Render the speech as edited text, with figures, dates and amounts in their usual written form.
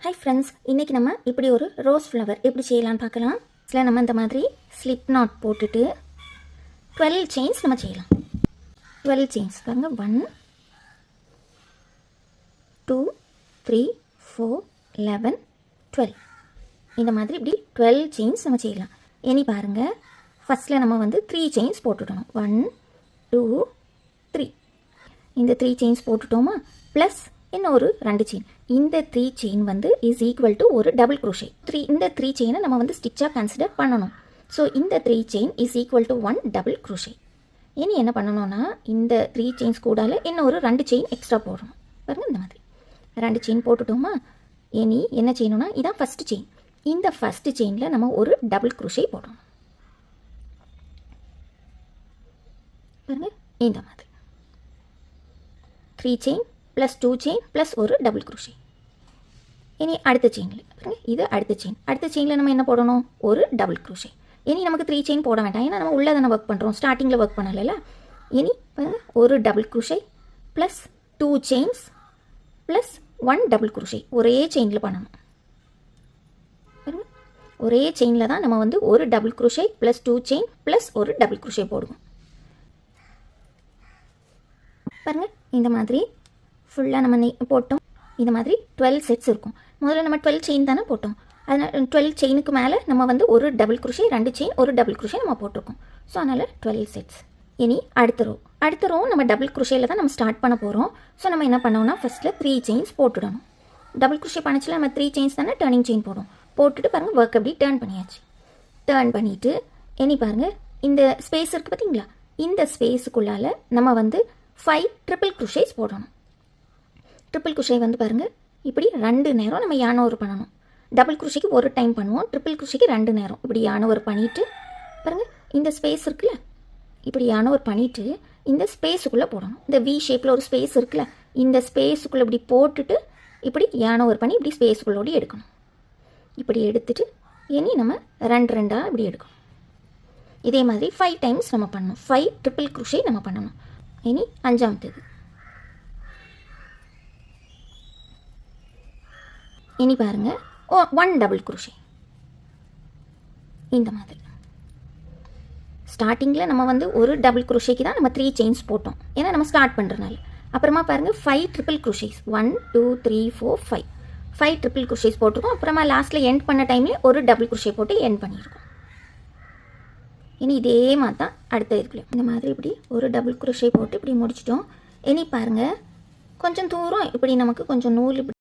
Hi friends, இன்றைக்கி நம்ம இப்படி ஒரு ரோஸ் ஃப்ளவர் எப்படி செய்யலான்னு பார்க்கலாம். இதில் நம்ம இந்த மாதிரி ஸ்லிப் நாட் போட்டுட்டு 12 செயின்ஸ் நம்ம செய்யலாம். 12 செயின்ஸ் பாருங்கள். 1 2 3 4 11 12 இந்த மாதிரி இப்படி 12 செயின்ஸ் நம்ம செய்யலாம். இனி பாருங்கள், ஃபஸ்ட்டில் நம்ம வந்து 3 செயின்ஸ் போட்டுட்டோம். 1 2 3 இந்த 3 செயின்ஸ் போட்டுட்டோமா, ப்ளஸ் இன்னொரு 2 செயின். இந்த 3 செயின் வந்து இஸ் ஈக்குவல் டு ஒரு டபுள் க்ரோஷே. இந்த 3 செயினை நம்ம வந்து ஸ்டிச்சாக கன்சிடர் பண்ணணும். ஸோ இந்த 3 chain is equal to 1 double crochet. இனி என்ன பண்ணணும்னா, இந்த 3 செயின்ஸ் கூடால இன்னொரு 2 செயின் எக்ஸ்ட்ரா போடணும். பாருங்கள், இந்த மாதிரி 2 செயின் போட்டுட்டோமா. இனி என்ன செய்யணும்னா, இதான் ஃபஸ்ட்டு செயின். இந்த ஃபஸ்ட்டு செயினில் நம்ம ஒரு டபுள் க்ரோஷே போடணும். பாருங்கள், இந்த மாதிரி 3 செயின் ப்ளஸ் 2 செயின் ப்ளஸ் ஒரு டபுள் க்ரோஷே. இனி அடுத்த செயினில் பாருங்கள், இது அடுத்த செயின். அடுத்த செயினில் நம்ம என்ன போடணும், ஒரு டபுள் க்ரோஷே. இனி நமக்கு 3 செயின் போட வேண்டாம், ஏன்னா நம்ம உள்ளே தானே ஒர்க் பண்ணுறோம், ஸ்டார்டிங்கில் ஒர்க் பண்ணலைல்ல. இனி பாருங்கள், ஒரு double crochet plus 2 chains plus 1 double crochet. ஒரே செயினில் பண்ணணும். பாருங்கள், ஒரே செயினில் தான் நம்ம வந்து ஒரு double crochet plus 2 chain plus ஒரு டபுள் க்ரோஷே போடுவோம். பாருங்கள், இந்த மாதிரி ஃபுல்லாக நம்ம போட்டோம். இந்த மாதிரி 12 செட்ஸ் இருக்கும். முதல்ல நம்ம 12 செயின் தானே போட்டோம். அதனால் 12 செயினுக்கு மேலே நம்ம வந்து ஒரு டபுள் க்ரோஷே, 2 செயின், ஒரு டபுள் க்ரோஷே நம்ம போட்டிருக்கோம். ஸோ அதனால் 12 செட்ஸ். இனி அடுத்த ரோ நம்ம டபுள் க்ரோஷேயில் தான் நம்ம ஸ்டார்ட் பண்ண போகிறோம். ஸோ நம்ம என்ன பண்ணோம்னா, ஃபஸ்ட்டில் 3 செயின்ஸ் போட்டுடணும். டபுள் க்ரோஷே பண்ணிச்சுல நம்ம 3 செயின்ஸ் தானே டர்னிங் செயின் போடும். போட்டுட்டு பாருங்கள், ஒர்க் அப்படி டேர்ன் பண்ணியாச்சு. டேர்ன் பண்ணிவிட்டு இனி பாருங்கள், இந்த ஸ்பேஸ் இருக்குது பார்த்தீங்களா, இந்த ஸ்பேஸுக்குள்ளால் நம்ம வந்து 5 ட்ரிபிள் க்ரோஷேஸ் போடணும். ட்ரிபிள் குஷை வந்து பாருங்கள், இப்படி 2 நேரம் நம்ம யானோவர் பண்ணணும். டபுள் குஷைக்கு ஒரு டைம் பண்ணுவோம், ட்ரிபிள் குஷைக்கு 2 நேரம் இப்படி யானோவர் பண்ணிவிட்டு பாருங்கள், இந்த ஸ்பேஸ் இருக்குல்ல, இப்படி யானோவர் பண்ணிவிட்டு இந்த ஸ்பேஸுக்குள்ளே போடணும். இந்த வி ஷேப்பில் ஒரு ஸ்பேஸ் இருக்குல்ல, இந்த ஸ்பேஸுக்குள்ளே இப்படி போட்டுட்டு இப்படி யானோவர் பண்ணி இப்படி ஸ்பேஸுக்குள்ளோடி எடுக்கணும். இப்படி எடுத்துட்டு இனி நம்ம 2 இப்படி எடுக்கணும். இதே மாதிரி 5 டைம்ஸ் நம்ம பண்ணணும். 5 ட்ரிபிள் குஷை நம்ம பண்ணணும். இனி 5ஆவது. இனி பாருங்கள், 1 டபுள் க்ரோஷே. இந்த மாதிரி ஸ்டார்டிங்கில் நம்ம வந்து ஒரு டபுள் க்ரோஷேக்கு தான் நம்ம 3 செயின்ஸ் போட்டோம், ஏன்னா நம்ம ஸ்டார்ட் பண்ணுறதுனால. அப்புறமா பாருங்கள், 5 ட்ரிபிள் க்ரோஷேஸ். 1 2 3 4 5 5 ட்ரிபிள் க்ரோஷேஸ் போட்டிருக்கோம். அப்புறமா லாஸ்ட்டில் எண்ட் பண்ண டைம்லேயே ஒரு டபுள் க்ரோஷே போட்டு எண்ட் பண்ணியிருக்கோம். இனி இதே மாதிரி தான் அடுத்த இதுக்குள்ளே இந்த மாதிரி இப்படி ஒரு டபுள் க்ரோஷே போட்டு இப்படி முடிச்சிட்டோம். இனி பாருங்கள், கொஞ்சம் தூரம் இப்படி நமக்கு கொஞ்சம் நூல் இப்படி